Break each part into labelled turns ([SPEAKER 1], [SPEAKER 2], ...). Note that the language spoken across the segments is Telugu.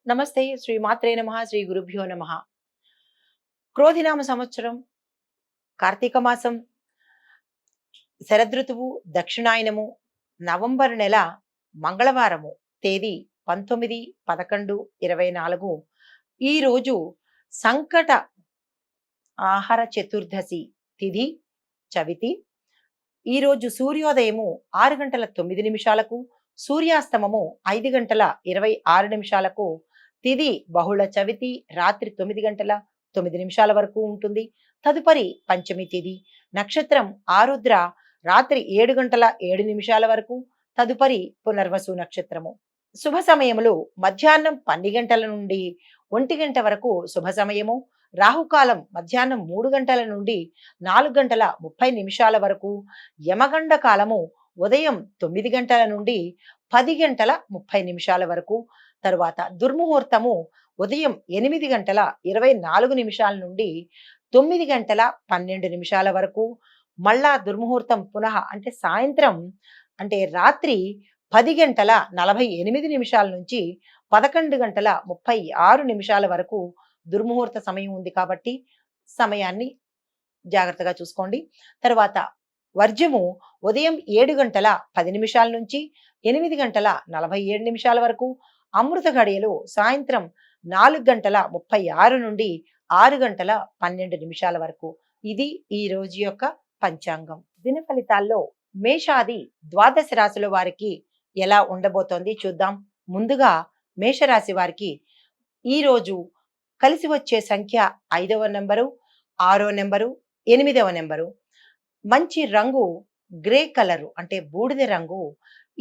[SPEAKER 1] నమస్తే శ్రీ మాత్రే నమః శ్రీ గురుభ్యో నమః. క్రోధినామ సంవత్సరం, కార్తీక మాసం, శరదృతువు, దక్షిణాయనము, నవంబర్ నెల, మంగళవారము, తేదీ 19/11/24. ఈ రోజు సంకట ఆహార చతుర్దశి తిథి చవితి. ఈరోజు సూర్యోదయము 6 గంటల 9 నిమిషాలకు, సూర్యాస్తమము 5 గంటల 26 నిమిషాలకు, తిథి బహుళ చవితి రాత్రి 9 గంటల 9 నిమిషాల వరకు ఉంటుంది. తదుపరి పంచమి తిథి, నక్షత్రం ఆరుద్ర రాత్రి 7 గంటల 7 నిమిషాల వరకు, తదుపరి పునర్వసు నక్షత్రము. శుభ సమయములు మధ్యాహ్నం 12 గంటల నుండి 1 గంట వరకు శుభ సమయము. రాహుకాలం మధ్యాహ్నం 3 గంటల నుండి 4 గంటల 30 నిమిషాల వరకు. యమగండ కాలము ఉదయం 9 గంటల నుండి 10 గంటల 30 నిమిషాల వరకు. తరువాత దుర్ముహూర్తము ఉదయం 8 గంటల 24 నిమిషాల నుండి 9 గంటల 12 నిమిషాల వరకు. మళ్ళా దుర్ముహూర్తం పునః అంటే సాయంత్రం అంటే రాత్రి 10 గంటల 48 నిమిషాల నుంచి 11 గంటల 36 నిమిషాల వరకు దుర్ముహూర్త సమయం ఉంది కాబట్టి సమయాన్ని జాగ్రత్తగా చూసుకోండి. తర్వాత వర్జము ఉదయం 7 గంటల 10 నిమిషాల నుంచి 8 గంటల 47 నిమిషాల వరకు. అమృత గడియలు సాయంత్రం 4 గంటల 36 నుండి 6 గంటల 12 నిమిషాల వరకు. ఇది ఈ రోజు యొక్క పంచాంగం. దిన ఫలితాల్లో మేషాది ద్వాదశ రాశుల వారికి ఎలా ఉండబోతోంది చూద్దాం. ముందుగా మేషరాశి వారికి ఈరోజు కలిసి వచ్చే సంఖ్య 5వ నెంబరు, 6వ నెంబరు, 8వ నెంబరు. మంచి రంగు గ్రే కలరు అంటే బూడిద రంగు.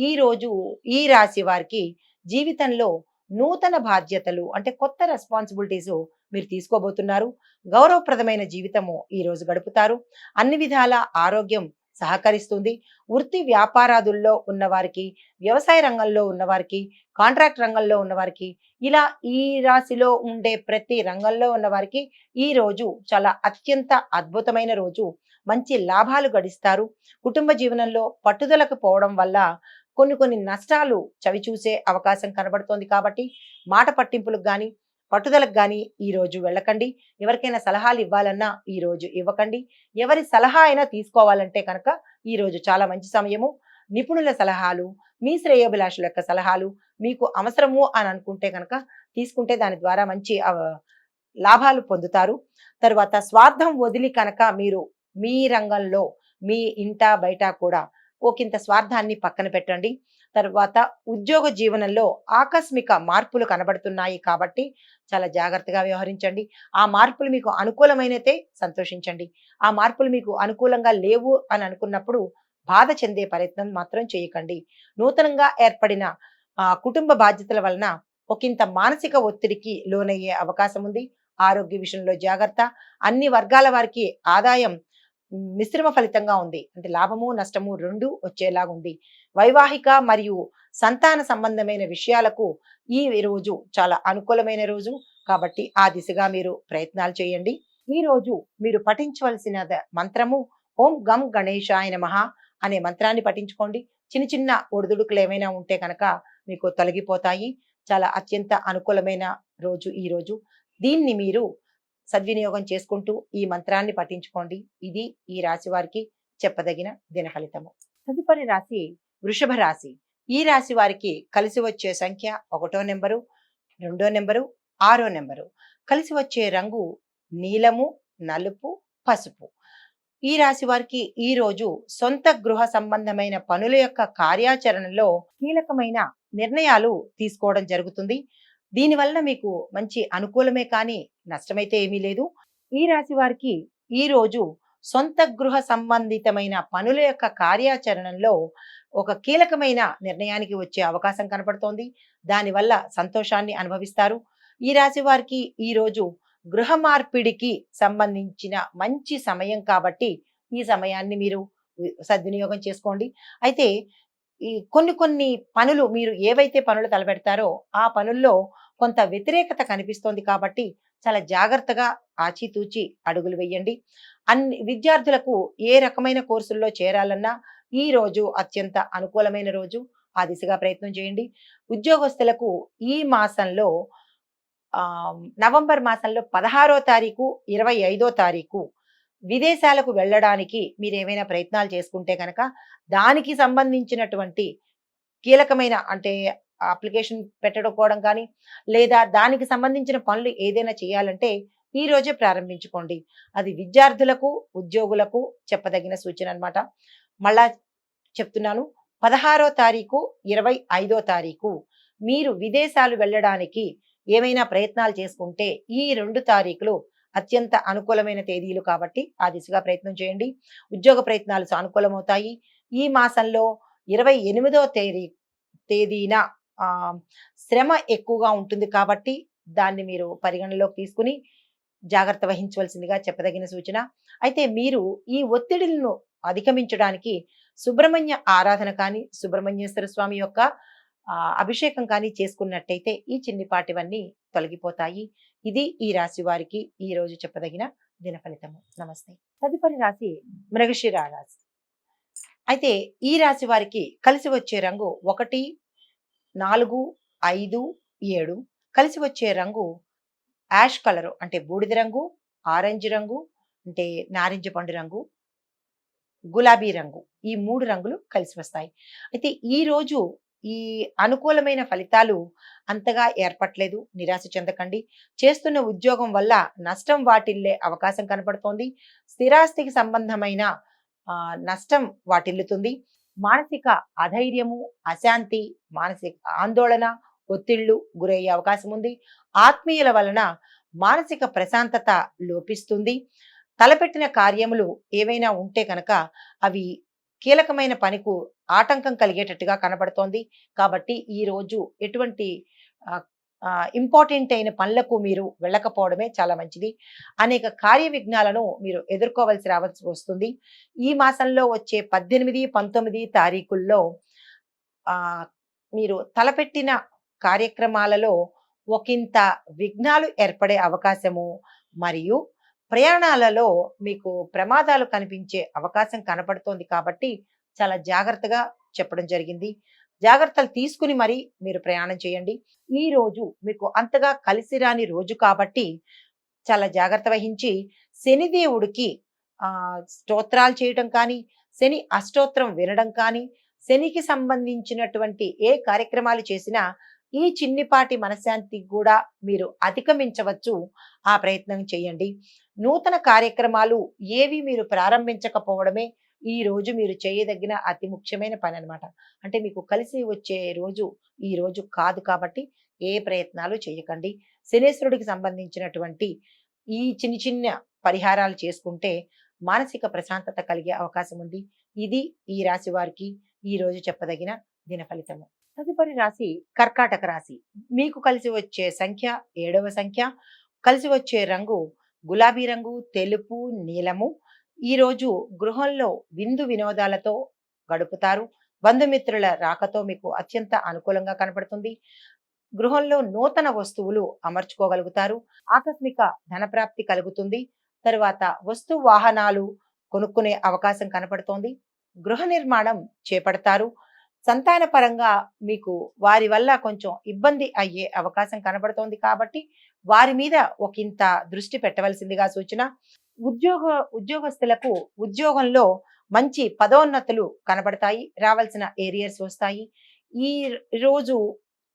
[SPEAKER 1] ఈరోజు ఈ రాశి వారికి జీవితంలో నూతన బాధ్యతలు అంటే కొత్త రెస్పాన్సిబిలిటీస్ మీరు తీసుకోబోతున్నారు. గౌరవప్రదమైన జీవితము ఈ రోజు గడుపుతారు. అన్ని విధాల ఆరోగ్యం సహకరిస్తుంది. వృత్తి వ్యాపారాదుల్లో ఉన్నవారికి, వ్యవసాయ రంగంలో ఉన్నవారికి, కాంట్రాక్ట్ రంగంలో ఉన్నవారికి, ఇలా ఈ రాశిలో ఉండే ప్రతి రంగంలో ఉన్నవారికి ఈ రోజు చాలా అత్యంత అద్భుతమైన రోజు. మంచి లాభాలు గడిస్తారు. కుటుంబ జీవనంలో పట్టుదలకు పోవడం వల్ల కొన్ని నష్టాలు చవి చూసే అవకాశం కనబడుతోంది కాబట్టి మాట పట్టింపులకు కానీ పట్టుదలకు కానీ ఈ రోజు వెళ్ళకండి. ఎవరికైనా సలహాలు ఇవ్వాలన్నా ఈ రోజు ఇవ్వకండి. ఎవరి సలహా అయినా తీసుకోవాలంటే కనుక ఈ రోజు చాలా మంచి సమయము. నిపుణుల సలహాలు, మీ శ్రేయోభిలాషుల యొక్క సలహాలు మీకు అవసరము అని అనుకుంటే కనుక తీసుకుంటే దాని ద్వారా మంచి లాభాలు పొందుతారు. తర్వాత స్వార్థం వదిలి కనుక మీరు మీ రంగంలో మీ ఇంట బయట కూడా ఒకంత స్వార్థాన్ని పక్కన పెట్టండి. తర్వాత ఉద్యోగ జీవనంలో ఆకస్మిక మార్పులు కనబడుతున్నాయి కాబట్టి చాలా జాగ్రత్తగా వ్యవహరించండి. ఆ మార్పులు మీకు అనుకూలమైనతే సంతోషించండి. ఆ మార్పులు మీకు అనుకూలంగా లేవు అని అనుకున్నప్పుడు బాధ చెందే ప్రయత్నం మాత్రం చేయకండి. నూతనంగా ఏర్పడిన కుటుంబ బాధ్యతల వలన ఒకంత మానసిక ఒత్తిడికి లోనయ్యే అవకాశం ఉంది. ఆరోగ్య విషయంలో జాగ్రత్త. అన్ని వర్గాల వారికి ఆదాయం మిశ్రమ ఫలితంగా ఉంది. అంటే లాభము నష్టము రెండు వచ్చేలాగా ఉంది. వైవాహిక మరియు సంతాన సంబంధమైన విషయాలకు ఈ రోజు చాలా అనుకూలమైన రోజు కాబట్టి ఆ దిశగా మీరు ప్రయత్నాలు చేయండి. ఈ రోజు మీరు పఠించవలసిన మంత్రము ఓం గం గణేశాయ నమః అనే మంత్రాన్ని పఠించుకోండి. చిన్న చిన్న ఒడిదుడుకులు ఏమైనా ఉంటే కనుక మీకు తొలగిపోతాయి. చాలా అత్యంత అనుకూలమైన రోజు ఈ రోజు. దీన్ని మీరు సద్వినియోగం చేసుకుంటూ ఈ మంత్రాన్ని పఠించుకోండి. ఇది ఈ రాశి వారికి చెప్పదగిన దిన ఫలితము. తదుపరి రాశి వృషభ రాశి. ఈ రాశి వారికి కలిసి వచ్చే సంఖ్య 1వ నెంబరు, 2వ నెంబరు, 6వ నెంబరు. కలిసి వచ్చే రంగు నీలము, నలుపు, పసుపు. ఈ రాశి వారికి ఈ రోజు సొంత గృహ సంబంధమైన పనుల యొక్క కార్యాచరణలో కీలకమైన నిర్ణయాలు తీసుకోవడం జరుగుతుంది. దీనివల్ల మీకు మంచి అనుకూలమే కానీ నష్టమైతే ఏమీ లేదు. ఈ రాశి వారికి ఈ రోజు సొంత గృహ సంబంధితమైన పనుల యొక్క కార్యాచరణలో ఒక కీలకమైన నిర్ణయానికి వచ్చే అవకాశం కనపడుతోంది. దానివల్ల సంతోషాన్ని అనుభవిస్తారు. ఈ రాశి వారికి ఈ రోజు గృహ మార్పిడికి సంబంధించిన మంచి సమయం కాబట్టి ఈ సమయాన్ని మీరు సద్వినియోగం చేసుకోండి. అయితే ఈ కొన్ని పనులు మీరు ఏవైతే పనులు తలపెడతారో ఆ పనుల్లో కొంత వ్యతిరేకత కనిపిస్తోంది కాబట్టి చాలా జాగ్రత్తగా ఆచితూచి అడుగులు వేయండి. అన్ని విద్యార్థులకు ఏ రకమైన కోర్సుల్లో చేరాలన్నా ఈ రోజు అత్యంత అనుకూలమైన రోజు. ఆ దిశగా ప్రయత్నం చేయండి. ఉద్యోగస్తులకు ఈ మాసంలో నవంబర్ మాసంలో 16వ తారీఖు, 25వ తారీఖు విదేశాలకు వెళ్ళడానికి మీరేమైనా ప్రయత్నాలు చేసుకుంటే గనక దానికి సంబంధించినటువంటి కీలకమైన అంటే అప్లికేషన్ పెట్టుకోవడం కానీ, లేదా దానికి సంబంధించిన పనులు ఏదైనా చేయాలంటే ఈ రోజే ప్రారంభించుకోండి. అది విద్యార్థులకు, ఉద్యోగులకు చెప్పదగిన సూచన అన్నమాట. మళ్ళా చెప్తున్నాను. 16వ తారీఖు, 25వ తారీఖు మీరు విదేశాలు వెళ్ళడానికి ఏమైనా ప్రయత్నాలు చేసుకుంటే ఈ 2 తారీఖులు అత్యంత అనుకూలమైన తేదీలు కాబట్టి ఆ దిశగా ప్రయత్నం చేయండి. ఉద్యోగ ప్రయత్నాలు సానుకూలమవుతాయి. ఈ మాసంలో 28వ తేదీన శ్రమ ఎక్కువగా ఉంటుంది కాబట్టి దాన్ని మీరు పరిగణలోకి తీసుకుని జాగ్రత్త వహించవలసిందిగా చెప్పదగిన సూచన. అయితే మీరు ఈ ఒత్తిడులను అధిగమించడానికి సుబ్రహ్మణ్య ఆరాధన కానీ, సుబ్రహ్మణ్యేశ్వర స్వామి యొక్క అభిషేకం కానీ చేసుకున్నట్టయితే ఈ చిన్నిపాటివన్నీ తొలగిపోతాయి. ఇది ఈ రాశి వారికి ఈ రోజు చెప్పదగిన దిన ఫలితము. నమస్తే. తదుపరి రాశి మృగశిర రాశి. అయితే ఈ రాశి వారికి కలిసి వచ్చే రంగు 1, 4, 5, 7. కలిసి వచ్చే రంగు యాష్ కలరు అంటే బూడిద రంగు, ఆరెంజ్ రంగు అంటే నారింజ పండు రంగు, గులాబీ రంగు. ఈ 3 రంగులు కలిసి వస్తాయి. అయితే ఈ రోజు ఈ అనుకూలమైన ఫలితాలు అంతగా ఏర్పట్లేదు. నిరాశ చెందకండి. చేస్తున్న ఉద్యోగం వల్ల నష్టం వాటిల్లే అవకాశం కనపడుతోంది. స్థిరాస్తికి సంబంధమైన నష్టం వాటిల్లుతుంది. మానసిక అధైర్యము, అశాంతి, మానసిక ఆందోళన, ఒత్తిళ్లు గురయ్యే అవకాశం ఉంది. ఆత్మీయుల వలన మానసిక ప్రశాంతత లోపిస్తుంది. తలపెట్టిన కార్యములు ఏవైనా ఉంటే కనుక అవి కీలకమైన పనికు ఆటంకం కలిగేటట్టుగా కనబడుతోంది. కాబట్టి ఈ రోజు ఎటువంటి ఇంపార్టెంట్ అయిన పనులకు మీరు వెళ్ళకపోవడమే చాలా మంచిది. అనేక కార్య విఘ్నాలను మీరు రావాల్సి వస్తుంది. ఈ మాసంలో వచ్చే 18, 19 తారీఖుల్లో మీరు తలపెట్టిన కార్యక్రమాలలో ఒకంత విఘ్నాలు ఏర్పడే అవకాశము, మరియు ప్రయాణాలలో మీకు ప్రమాదాలు కనిపించే అవకాశం కనపడుతోంది కాబట్టి చాలా జాగ్రత్తగా చెప్పడం జరిగింది. జాగ్రత్తలు తీసుకుని మరి మీరు ప్రయాణం చేయండి. ఈ రోజు మీకు అంతగా కలిసి రాని రోజు కాబట్టి చాలా జాగ్రత్త వహించి శనిదేవుడికి స్తోత్రాలు చేయటం కానీ, శని అష్టోత్తరం వినడం కానీ, శనికి సంబంధించినటువంటి ఏ కార్యక్రమాలు చేసినా ఈ చిన్నిపాటి మనశ్శాంతికి కూడా మీరు అధిగమించవచ్చు. ఆ ప్రయత్నం చేయండి. నూతన కార్యక్రమాలు ఏవి మీరు ప్రారంభించకపోవడమే ఈ రోజు మీరు చేయదగిన అతి ముఖ్యమైన పని అన్నమాట. అంటే మీకు కలిసి వచ్చే రోజు ఈ రోజు కాదు కాబట్టి ఏ ప్రయత్నాలు చేయకండి. శనేశ్వరుడికి సంబంధించినటువంటి ఈ చిన్న చిన్న పరిహారాలు చేసుకుంటే మానసిక ప్రశాంతత కలిగే అవకాశం ఉంది. ఇది ఈ రాశి వారికి ఈ రోజు చెప్పదగిన దిన ఫలితము. తదుపరి రాశి కర్కాటక రాశి. మీకు కలిసి వచ్చే సంఖ్య 7వ సంఖ్య. కలిసి వచ్చే రంగు గులాబీ రంగు, తెలుపు, నీలము. ఈ రోజు గృహంలో విందు వినోదాలతో గడుపుతారు. బంధుమిత్రుల రాకతో మీకు అత్యంత అనుకూలంగా కనపడుతుంది. గృహంలో నూతన వస్తువులు అమర్చుకోగలుగుతారు. ఆకస్మిక ధనప్రాప్తి కలుగుతుంది. తరువాత వస్తు వాహనాలు కొనుక్కునే అవకాశం కనపడుతోంది. గృహ నిర్మాణం చేపడతారు. సంతాన పరంగా మీకు వారి వల్ల కొంచెం ఇబ్బంది అయ్యే అవకాశం కనబడుతోంది కాబట్టి వారి మీద ఒకంత దృష్టి పెట్టవలసిందిగా సూచన. ఉద్యోగస్తులకు ఉద్యోగంలో మంచి పదోన్నతులు కనబడతాయి. రావాల్సిన ఏరియర్స్ వస్తాయి. ఈ రోజు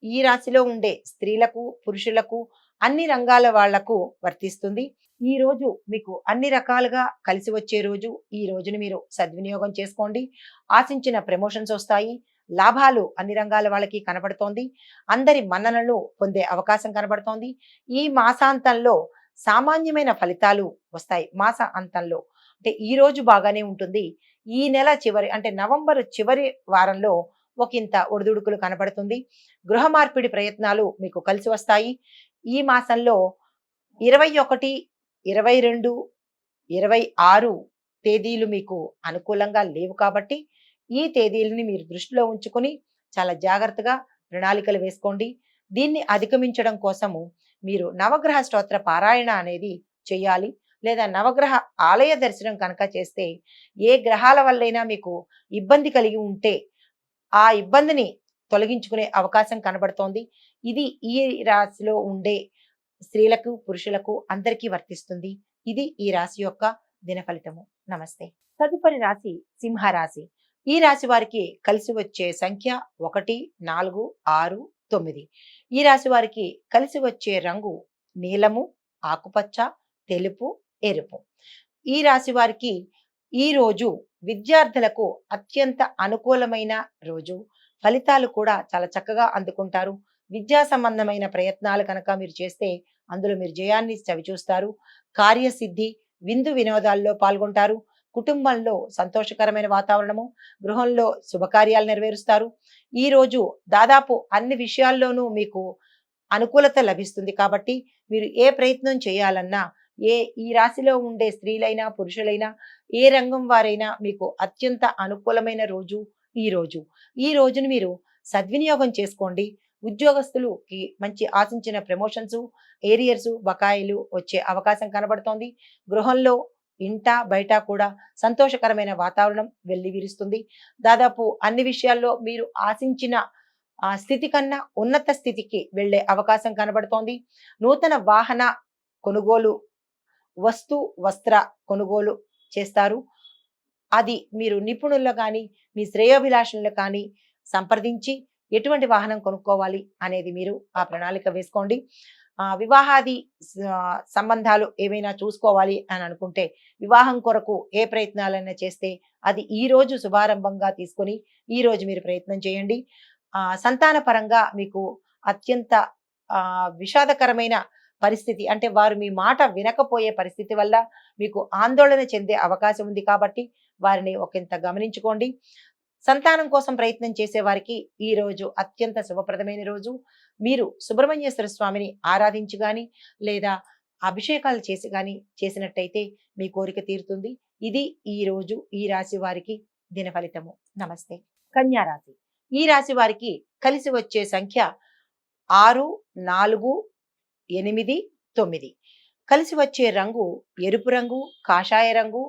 [SPEAKER 1] ఈ రాశిలో ఉండే స్త్రీలకు, పురుషులకు, అన్ని రంగాల వాళ్లకు వర్తిస్తుంది. ఈ రోజు మీకు అన్ని రకాలుగా కలిసి వచ్చే రోజు. ఈ రోజుని మీరు సద్వినియోగం చేసుకోండి. ఆశించిన ప్రమోషన్స్ వస్తాయి. లాభాలు అన్ని రంగాల వాళ్ళకి కనబడుతోంది. అందరి మన్ననలు పొందే అవకాశం కనబడుతోంది. ఈ మాసాంతంలో సామాన్యమైన ఫలితాలు వస్తాయి. మాస అంతంలో అంటే ఈ రోజు బాగానే ఉంటుంది. ఈ నెల చివరి అంటే నవంబర్ చివరి వారంలో ఒకంత ఒడిదుడుకులు కనబడుతుంది. గృహ మార్పిడి ప్రయత్నాలు మీకు కలిసి వస్తాయి. ఈ మాసంలో 21, 22, 26 తేదీలు మీకు అనుకూలంగా లేవు కాబట్టి ఈ తేదీలని మీరు దృష్టిలో ఉంచుకొని చాలా జాగ్రత్తగా ప్రణాళికలు వేసుకోండి. దీన్ని అధిగమించడం కోసము మీరు నవగ్రహ స్తోత్ర పారాయణ అనేది చేయాలి. లేదా నవగ్రహ ఆలయ దర్శనం కనుక చేస్తే ఏ గ్రహాల వల్లైనా మీకు ఇబ్బంది కలిగి ఉంటే ఆ ఇబ్బందిని తొలగించుకునే అవకాశం కనబడుతోంది. ఇది ఈ రాశిలో ఉండే స్త్రీలకు పురుషులకు అందరికీ వర్తిస్తుంది. ఇది ఈ రాశి యొక్క దిన ఫలితము. నమస్తే. తదుపరి రాశి సింహరాశి. ఈ రాశి వారికి కలిసి వచ్చే సంఖ్య 1, 4, 6, 9. ఈ రాశి వారికి కలిసి వచ్చే రంగు నీలము, ఆకుపచ్చ, తెలుపు, ఎరుపు. ఈ రాశి వారికి ఈ రోజు విద్యార్థులకు అత్యంత అనుకూలమైన రోజు. ఫలితాలు కూడా చాలా చక్కగా అందుకుంటారు. విద్యా సంబంధమైన ప్రయత్నాలు కనుక మీరు చేస్తే అందులో మీరు జయాన్ని చవిచూస్తారు. కార్యసిద్ధి, విందు వినోదాల్లో పాల్గొంటారు. కుటుంబంలో సంతోషకరమైన వాతావరణము, గృహంలో శుభకార్యాలు నెరవేరుస్తారు. ఈ రోజు దాదాపు అన్ని విషయాల్లోనూ మీకు అనుకూలత లభిస్తుంది కాబట్టి మీరు ఏ ప్రయత్నం చేయాలన్నా, ఈ రాశిలో ఉండే స్త్రీలైనా పురుషులైనా ఏ రంగం వారైనా మీకు అత్యంత అనుకూలమైన రోజు ఈ రోజు. ఈ రోజును మీరు సద్వినియోగం చేసుకోండి. ఉద్యోగస్తులకి మంచి ఆశించిన ప్రమోషన్స్, ఏరియర్స్, బకాయిలు వచ్చే అవకాశం కనబడుతోంది. గృహంలో ఇంట బయట కూడా సంతోషకరమైన వాతావరణం వెల్లివిరుస్తుంది. దాదాపు అన్ని విషయాల్లో మీరు ఆశించిన ఆ స్థితి కన్నా ఉన్నత స్థితికి వెళ్ళే అవకాశం కనబడుతోంది. నూతన వాహన కొనుగోలు, వస్తు వస్త్ర కొనుగోలు చేస్తారు. అది మీరు నిపుణుల్లో కానీ మీ శ్రేయోభిలాషులను కానీ సంప్రదించి ఎటువంటి వాహనం కొనుక్కోవాలి అనేది మీరు ఆ ప్రణాళిక వేసుకోండి. వివాహాది సంబంధాలు ఏవైనా చూసుకోవాలి అని అనుకుంటే వివాహం కొరకు ఏ ప్రయత్నాలైనా చేస్తే అది ఈ రోజు శుభారంభంగా తీసుకొని ఈ రోజు మీరు ప్రయత్నం చేయండి. సంతాన పరంగా మీకు అత్యంత విషాదకరమైన పరిస్థితి, అంటే వారు మీ మాట వినకపోయే పరిస్థితి వల్ల మీకు ఆందోళన చెందే అవకాశం ఉంది కాబట్టి వారిని ఒకంత గమనించుకోండి. సంతానం కోసం ప్రయత్నం చేసే వారికి ఈ రోజు అత్యంత శుభప్రదమైన రోజు. మీరు సుబ్రహ్మణ్యేశ్వర స్వామిని ఆరాధించి గాని లేదా అభిషేకాలు చేసి గాని చేసినట్టయితే మీ కోరిక తీరుతుంది. ఇది ఈ రోజు ఈ రాశి వారికి దిన ఫలితము. నమస్తే. కన్యా రాశి. ఈ రాశి వారికి కలిసి వచ్చే సంఖ్య 6, 4, 8, 9. కలిసి వచ్చే రంగు ఎరుపు రంగు, కాషాయ రంగు,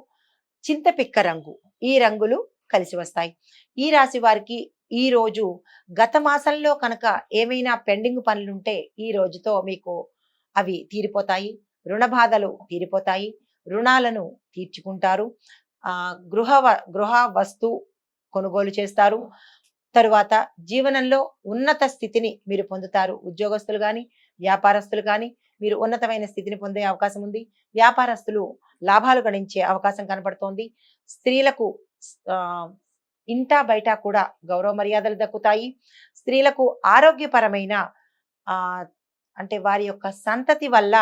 [SPEAKER 1] చింతపిక్క రంగు. ఈ రంగులు కలిసి వస్తాయి. ఈ రాశి వారికి ఈ రోజు గత మాసంలో కనుక ఏమైనా పెండింగ్ పనులుంటే ఈ రోజుతో మీకు అవి తీరిపోతాయి. రుణ బాధలు తీరిపోతాయి. రుణాలను తీర్చుకుంటారు. గృహ వస్తు కొనుగోలు చేస్తారు. తరువాత జీవనంలో ఉన్నత స్థితిని మీరు పొందుతారు. ఉద్యోగస్తులు కానీ వ్యాపారస్తులు కానీ మీరు ఉన్నతమైన స్థితిని పొందే అవకాశం ఉంది. వ్యాపారస్తులు లాభాలు గణించే అవకాశం కనపడుతోంది. స్త్రీలకు ఇంట బయట కూడా గౌరవ మర్యాదలు దక్కుతాయి. స్త్రీలకు ఆరోగ్యపరమైన అంటే వారి యొక్క సంతతి వల్ల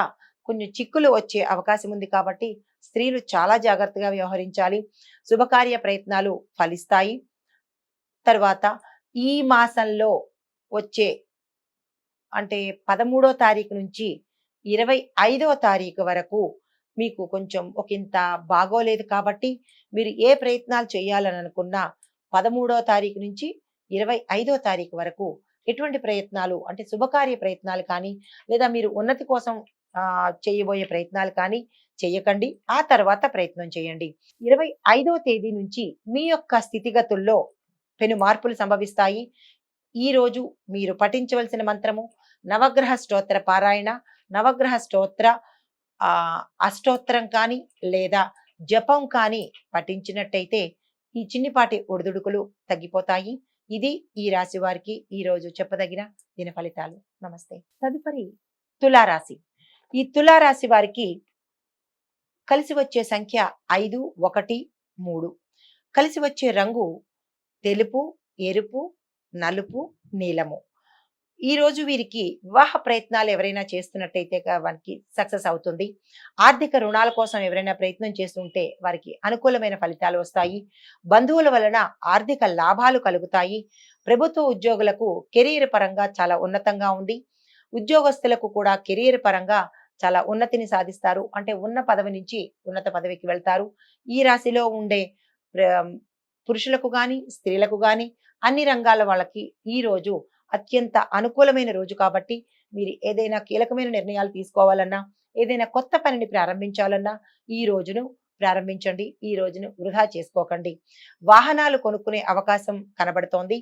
[SPEAKER 1] కొన్ని చిక్కులు వచ్చే అవకాశం ఉంది కాబట్టి స్త్రీలు చాలా జాగ్రత్తగా వ్యవహరించాలి. శుభకార్య ప్రయత్నాలు ఫలిస్తాయి. తర్వాత ఈ మాసంలో వచ్చే అంటే 13వ తారీఖు నుంచి 25వ తారీఖు వరకు మీకు కొంచెం ఒకంత బాగోలేదు కాబట్టి మీరు ఏ ప్రయత్నాలు చేయాలని అనుకున్నా 13వ తారీఖు నుంచి 25వ తారీఖు వరకు ఎటువంటి ప్రయత్నాలు అంటే శుభకార్య ప్రయత్నాలు కానీ లేదా మీరు ఉన్నతి కోసం చేయబోయే ప్రయత్నాలు కానీ చేయకండి. ఆ తర్వాత ప్రయత్నం చేయండి. 25వ తేదీ నుంచి మీ యొక్క స్థితిగతుల్లో పెను మార్పులు సంభవిస్తాయి. ఈ రోజు మీరు పఠించవలసిన మంత్రము నవగ్రహ స్తోత్ర పారాయణ, నవగ్రహ స్తోత్ర అష్టోత్తరం కానీ లేదా జపం కానీ పఠించినట్టయితే ఈ చిన్నిపాటి ఒడిదుడుకులు తగ్గిపోతాయి. ఇది ఈ రాశి వారికి ఈ రోజు చెప్పదగిన దిన ఫలితాలు. నమస్తే. తదుపరి తులారాశి. ఈ తులారాశి వారికి కలిసి వచ్చే సంఖ్య 5, 1, 3. కలిసి వచ్చే రంగు తెలుపు, ఎరుపు, నలుపు, నీలము. ఈ రోజు వీరికి వివాహ ప్రయత్నాలు ఎవరైనా చేస్తున్నట్టయితే వారికి సక్సెస్ అవుతుంది. ఆర్థిక రుణాల కోసం ఎవరైనా ప్రయత్నం చేస్తుంటే వారికి అనుకూలమైన ఫలితాలు వస్తాయి. బంధువుల వలన ఆర్థిక లాభాలు కలుగుతాయి. ప్రభుత్వ ఉద్యోగులకు కెరీర్ పరంగా చాలా ఉన్నతంగా ఉంది. ఉద్యోగస్తులకు కూడా కెరీర్ పరంగా చాలా ఉన్నతిని సాధిస్తారు. అంటే ఉన్న పదవి నుంచి ఉన్నత పదవికి వెళ్తారు. ఈ రాశిలో ఉండే పురుషులకు కానీ స్త్రీలకు కానీ అన్ని రంగాల వాళ్ళకి ఈ రోజు అత్యంత అనుకూలమైన రోజు కాబట్టి మీరు ఏదైనా కీలకమైన నిర్ణయాలు తీసుకోవాలన్నా ఏదైనా కొత్త పనిని ప్రారంభించాలన్నా ఈ రోజును ప్రారంభించండి. ఈ రోజును వృధా చేసుకోకండి. వాహనాలు కొనుక్కునే అవకాశం కనబడుతోంది.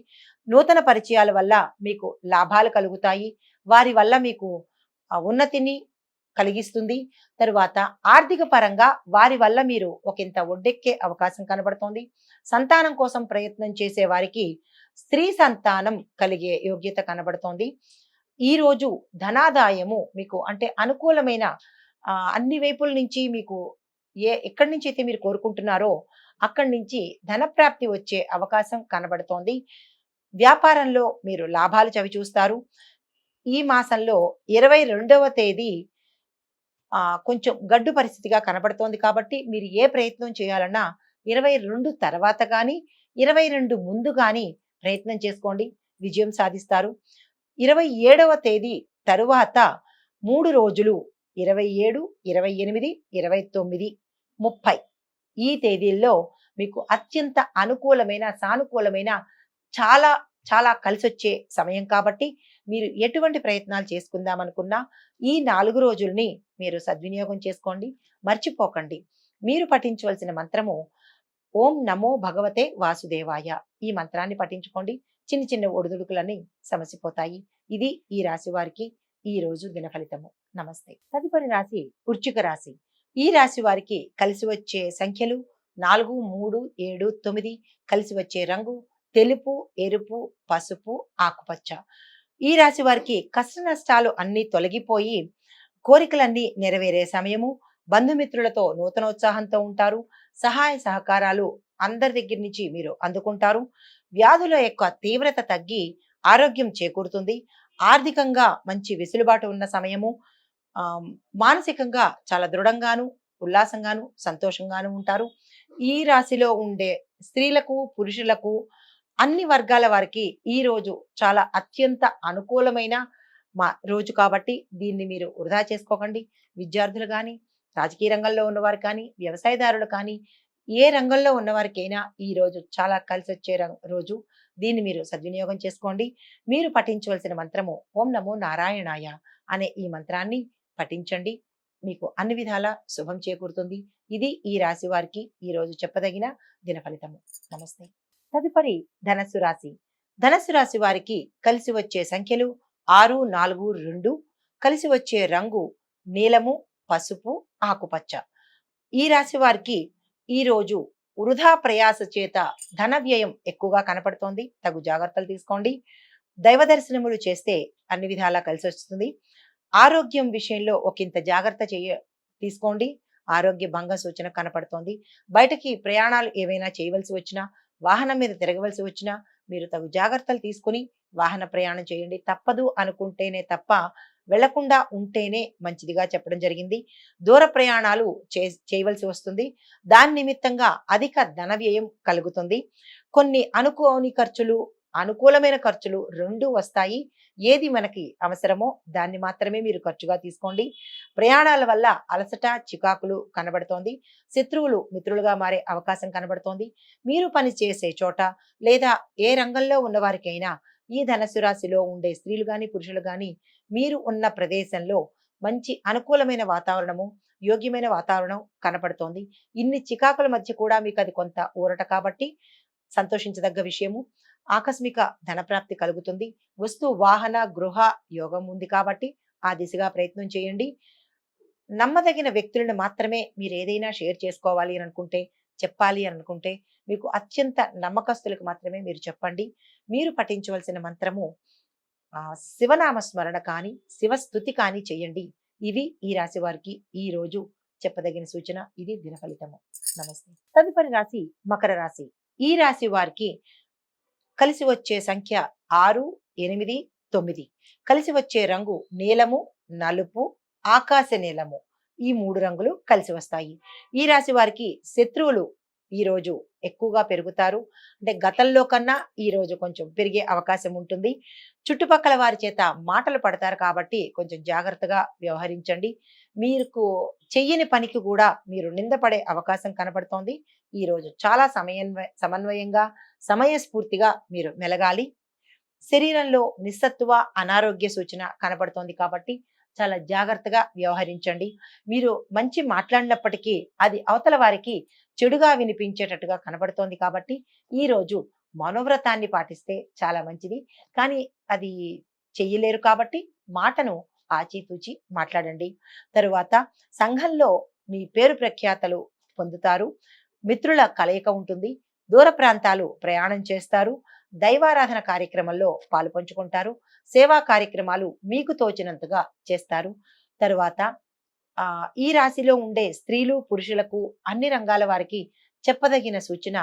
[SPEAKER 1] నూతన పరిచయాల వల్ల మీకు లాభాలు కలుగుతాయి. వారి వల్ల మీకు ఉన్నతిని కలిగిస్తుంది. తరువాత ఆర్థిక పరంగా వారి వల్ల మీరు ఒకంత ఒడ్డెక్కే అవకాశం కనబడుతోంది. సంతానం కోసం ప్రయత్నం చేసే వారికి స్త్రీ సంతానం కలిగే యోగ్యత కనబడుతోంది. ఈ రోజు ధనాదాయము మీకు అంటే అనుకూలమైన అన్ని వైపుల నుంచి మీకు ఎక్కడి నుంచి అయితే మీరు కోరుకుంటున్నారో అక్కడి నుంచి ధనప్రాప్తి వచ్చే అవకాశం కనబడుతోంది. వ్యాపారంలో మీరు లాభాలు చవిచూస్తారు. ఈ మాసంలో 22వ తేదీ కొంచెం గడ్డు పరిస్థితిగా కనబడుతోంది కాబట్టి మీరు ఏ ప్రయత్నం చేయాలన్నా 22 తర్వాత కానీ 22 ముందు కానీ ప్రయత్నం చేసుకోండి, విజయం సాధిస్తారు. 27వ తేదీ తరువాత 3 రోజులు 27, 28, 29, 30 ఈ తేదీల్లో మీకు అత్యంత అనుకూలమైన సానుకూలమైన చాలా చాలా కలిసొచ్చే సమయం కాబట్టి మీరు ఎటువంటి ప్రయత్నాలు చేసుకుందాం అనుకున్నా ఈ 4 రోజుల్ని మీరు సద్వినియోగం చేసుకోండి. మర్చిపోకండి, మీరు పఠించవలసిన మంత్రము ఓం నమో భగవతే వాసుదేవాయ. ఈ మంత్రాన్ని పఠించుకోండి. చిన్న చిన్న ఒడిదుడుకులన్నీ సమసిపోతాయి. ఇది ఈ రాశి వారికి ఈ రోజు దిన ఫలితము. నమస్తే. తదుపరి రాశి వృశ్చిక రాశి. ఈ రాశి వారికి కలిసి వచ్చే సంఖ్యలు 4, 3, 7, 9. కలిసి వచ్చే రంగు తెలుపు, ఎరుపు, పసుపు, ఆకుపచ్చ. ఈ రాశి వారికి కష్ట నష్టాలు అన్నీ తొలగిపోయి కోరికలన్నీ నెరవేరే సమయము. బంధుమిత్రులతో నూతనోత్సాహంతో ఉంటారు. సహాయ సహకారాలు అందరి దగ్గర నుంచి మీరు అందుకుంటారు. వ్యాధుల యొక్క తీవ్రత తగ్గి ఆరోగ్యం చేకూరుతుంది. ఆర్థికంగా మంచి వెసులుబాటు ఉన్న సమయము. మానసికంగా చాలా దృఢంగాను, ఉల్లాసంగాను, సంతోషంగాను ఉంటారు. ఈ రాశిలో ఉండే స్త్రీలకు, పురుషులకు, అన్ని వర్గాల వారికి ఈ రోజు చాలా అత్యంత అనుకూలమైన రోజు కాబట్టి దీన్ని మీరు వృధా చేసుకోకండి. విద్యార్థులు కానీ, రాజకీయ రంగంలో ఉన్నవారు కానీ, వ్యవసాయదారులు కానీ, ఏ రంగంలో ఉన్నవారికైనా ఈ రోజు చాలా కలిసి వచ్చే రోజు. దీన్ని మీరు సద్వినియోగం చేసుకోండి. మీరు పఠించవలసిన మంత్రము ఓం నమో నారాయణాయ అనే ఈ మంత్రాన్ని పఠించండి. మీకు అన్ని విధాల శుభం చేకూరుతుంది. ఇది ఈ రాశి వారికి ఈ రోజు చెప్పదగిన దిన ఫలితము. నమస్తే. తదుపరి ధనస్సు రాశి. ధనస్సు రాశి వారికి కలిసి వచ్చే సంఖ్యలు 6, 4, 2. కలిసి వచ్చే రంగు నీలము, పసుపు, ఆకుపచ్చ. ఈ రాశి వారికి ఈ రోజు వృధా ప్రయాస చేత ధన వ్యయం ఎక్కువగా కనపడుతోంది. తగు జాగ్రత్తలు తీసుకోండి. దైవ దర్శనములు చేస్తే అన్ని విధాలా కలిసి వస్తుంది. ఆరోగ్యం విషయంలో ఒకంత జాగ్రత్త తీసుకోండి. ఆరోగ్య భంగ సూచన కనపడుతోంది. బయటకి ప్రయాణాలు ఏవైనా చేయవలసి వచ్చినా, వాహనం మీద తిరగవలసి వచ్చినా మీరు తగు జాగ్రత్తలు తీసుకుని వాహన ప్రయాణం చేయండి. తప్పదు అనుకుంటేనే తప్ప వెళ్లకుండా ఉంటేనే మంచిదిగా చెప్పడం జరిగింది. దూర ప్రయాణాలు చేయవలసి వస్తుంది. దాని నిమిత్తంగా అధిక ధన వ్యయం కలుగుతుంది. కొన్ని అనుకోని ఖర్చులు, అనుకూలమైన ఖర్చులు రెండు వస్తాయి. ఏది మనకి అవసరమో దాన్ని మాత్రమే మీరు ఖర్చుగా తీసుకోండి. ప్రయాణాల వల్ల అలసట, చికాకులు కనబడుతోంది. శత్రువులు మిత్రులుగా మారే అవకాశం కనబడుతోంది. మీరు పని చేసే చోట లేదా ఏ రంగంలో ఉన్నవారికైనా ఈ ధనస్సు రాశిలో ఉండే స్త్రీలు కానీ, పురుషులు కానీ మీరు ఉన్న ప్రదేశంలో మంచి అనుకూలమైన వాతావరణము, యోగ్యమైన వాతావరణం కనపడుతోంది. ఇన్ని చికాకుల మధ్య కూడా మీకు అది కొంత ఊరట కాబట్టి సంతోషించదగ్గ విషయము. ఆకస్మిక ధనప్రాప్తి కలుగుతుంది. వస్తు, వాహన, గృహ యోగం ఉంది కాబట్టి ఆ దిశగా ప్రయత్నం చేయండి. నమ్మదగిన వ్యక్తులను మాత్రమే మీరు ఏదైనా షేర్ చేసుకోవాలి అని అనుకుంటే, చెప్పాలి అని అనుకుంటే మీకు అత్యంత నమ్మకస్తులకు మాత్రమే మీరు చెప్పండి. మీరు పఠించవలసిన మంత్రము శివనామ స్మరణ కానీ, శివస్థుతి కానీ చేయండి. ఇవి ఈ రాశి వారికి ఈ రోజు చెప్పదగిన సూచన. ఇది దిన ఫలితము. నమస్తే. తదుపరి రాశి మకర రాశి. ఈ రాశి వారికి కలిసి వచ్చే సంఖ్య 6, 8, 9. కలిసి వచ్చే రంగు నీలము, నలుపు, ఆకాశ నీలము. ఈ 3 రంగులు కలిసి వస్తాయి. ఈ రాశి వారికి శత్రువులు ఈ రోజు ఎక్కువగా పెరుగుతారు. అంటే గతంలో కన్నా ఈ రోజు కొంచెం పెరిగే అవకాశం ఉంటుంది. చుట్టుపక్కల వారి చేత మాటలు పడతారు కాబట్టి కొంచెం జాగ్రత్తగా వ్యవహరించండి. మీకు చెయ్యని పనికి కూడా మీరు నిందపడే అవకాశం కనపడుతోంది. ఈ రోజు చాలా సమన్వయంగా, సమయస్ఫూర్తిగా మీరు మెలగాలి. శరీరంలో నిస్సత్తువ, అనారోగ్య సూచన కనపడుతోంది కాబట్టి చాలా జాగ్రత్తగా వ్యవహరించండి. మీరు మంచి మాట్లాడినప్పటికీ అది అవతల వారికి చెడుగా వినిపించేటట్టుగా కనబడుతోంది కాబట్టి ఈ రోజు మనోవ్రతాన్ని పాటిస్తే చాలా మంచిది. కానీ అది చెయ్యలేరు కాబట్టి మాటను ఆచితూచి మాట్లాడండి. తరువాత సంఘంలో మీ పేరు ప్రఖ్యాతలు పొందుతారు. మిత్రుల కలయిక ఉంటుంది. దూర ప్రాంతాలు ప్రయాణం చేస్తారు. దైవారాధన కార్యక్రమంలో పాలుపంచుకుంటారు. సేవా కార్యక్రమాలు మీకు తోచినంతగా చేస్తారు. తరువాత ఈ రాశిలో ఉండే స్త్రీలు, పురుషులకు అన్ని రంగాల వారికి చెప్పదగిన సూచన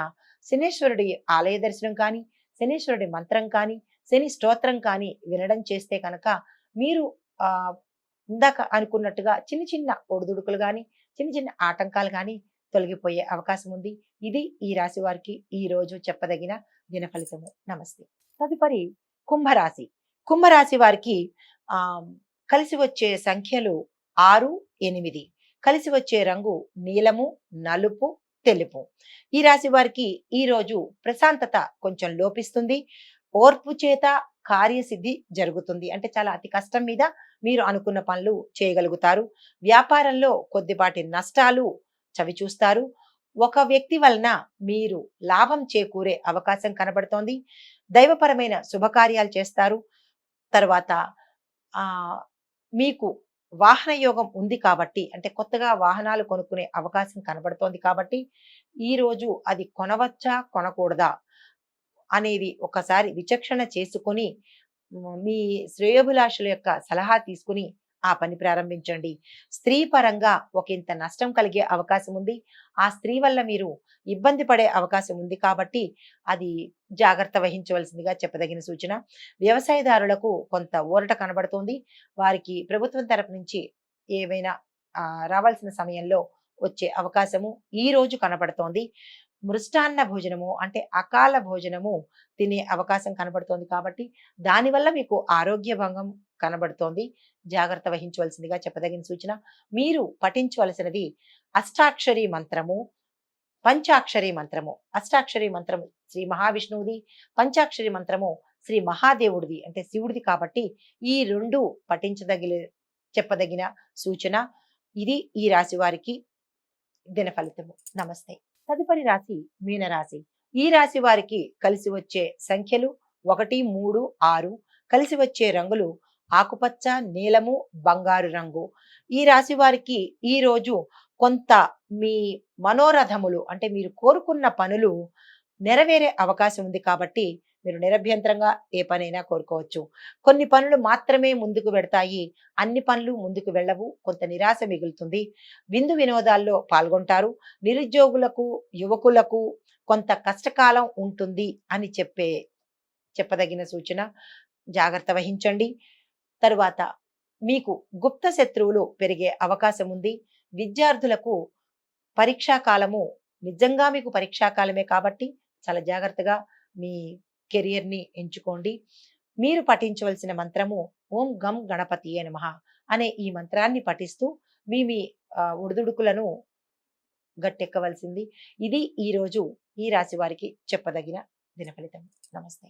[SPEAKER 1] శనీశ్వరుడి ఆలయ దర్శనం కానీ, శనీశ్వరుడి మంత్రం కానీ, శని స్తోత్రం కానీ వినడం చేస్తే కనుక మీరు ఆహ్, ఇందాక అనుకున్నట్టుగా చిన్న చిన్న ఒడిదుడుకులు గాని, చిన్న చిన్న ఆటంకాలు గాని తొలగిపోయే అవకాశం ఉంది. ఇది ఈ రాశి వారికి ఈ రోజు చెప్పదగిన దిన ఫలితము. నమస్తే. తదుపరి కుంభరాశి. కుంభరాశి వారికి ఆహ్, కలిసి వచ్చే సంఖ్యలు 6, 8. కలిసి వచ్చే రంగు నీలము, నలుపు, తెలుపు. ఈ రాశి వారికి ఈ రోజు ప్రశాంతత కొంచెం లోపిస్తుంది. ఓర్పు చేత కార్యసిద్ధి జరుగుతుంది. అంటే చాలా అతి కష్టం మీద మీరు అనుకున్న పనులు చేయగలుగుతారు. వ్యాపారంలో కొద్దిపాటి నష్టాలు చవిచూస్తారు. ఒక వ్యక్తి వలన మీరు లాభం చేకూరే అవకాశం కనబడుతోంది. దైవపరమైన శుభకార్యాలు చేస్తారు. తర్వాత మీకు వాహన యోగం ఉంది కాబట్టి, అంటే కొత్తగా వాహనాలు కొనుక్కునే అవకాశం కనబడుతోంది కాబట్టి, ఈరోజు అది కొనవచ్చా, కొనకూడదా అనేది ఒకసారి విచక్షణ చేసుకొని మీ శ్రేయోభిలాషుల యొక్క సలహా తీసుకుని ఆ పని ప్రారంభించండి. స్త్రీ పరంగా ఒకంత నష్టం కలిగే అవకాశం ఉంది. ఆ స్త్రీ వల్ల మీరు ఇబ్బంది పడే అవకాశం ఉంది కాబట్టి అది జాగ్రత్త వహించవలసిందిగా చెప్పదగిన సూచన. వ్యవసాయదారులకు కొంత ఊరట కనబడుతోంది. వారికి ప్రభుత్వం తరపు నుంచి ఏవైనా రావాల్సిన సమయంలో వచ్చే అవకాశము ఈ రోజు కనబడుతోంది. మృష్టాన్న భోజనము అంటే అకాల భోజనము తినే అవకాశం కనబడుతోంది కాబట్టి దానివల్ల మీకు ఆరోగ్య భంగం కనబడుతోంది. జాగ్రత్త వహించవలసిందిగా చెప్పదగిన సూచన. మీరు పఠించవలసినది అష్టాక్షరి మంత్రము, పంచాక్షరి మంత్రము. అష్టాక్షరి మంత్రము శ్రీ మహావిష్ణువుది, పంచాక్షరి మంత్రము శ్రీ మహాదేవుడిది అంటే శివుడిది కాబట్టి ఈ రెండు చెప్పదగిన సూచన. ఇది ఈ రాశి వారికి దిన ఫలితము. నమస్తే. తదుపరి రాశి మీనరాశి. ఈ రాశి వారికి కలిసి వచ్చే సంఖ్యలు 1, 3, 6. కలిసి వచ్చే రంగులు ఆకుపచ్చ, నీలము, బంగారు రంగు. ఈ రాశి వారికి ఈ రోజు కొంత మీ మనోరథములు అంటే మీరు కోరుకున్న పనులు నెరవేరే అవకాశం ఉంది కాబట్టి మీరు నిరభ్యంతరంగా ఏ పనైనా కోరుకోవచ్చు. కొన్ని పనులు మాత్రమే ముందుకు వెడతాయి. అన్ని పనులు ముందుకు వెళ్ళవు. కొంత నిరాశ మిగులుతుంది. విందు వినోదాల్లో పాల్గొంటారు. నిరుద్యోగులకు, యువకులకు కొంత కష్టకాలం ఉంటుంది అని చెప్పదగిన సూచన. జాగ్రత్త వహించండి. తరువాత మీకు గుప్త శత్రువులు పెరిగే అవకాశం ఉంది. విద్యార్థులకు పరీక్షా కాలము నిజంగా మీకు పరీక్షా కాలమే కాబట్టి చాలా జాగ్రత్తగా మీ కెరియర్ని ఎంచుకోండి. మీరు పఠించవలసిన మంత్రము ఓం గం గణపతియే నమః అనే ఈ మంత్రాన్ని పఠిస్తూ మీ మీ ఒడిదుడుకులను గట్టెక్కవలసింది. ఇది ఈరోజు ఈ రాశి వారికి చెప్పదగిన దిన ఫలితం. నమస్తే.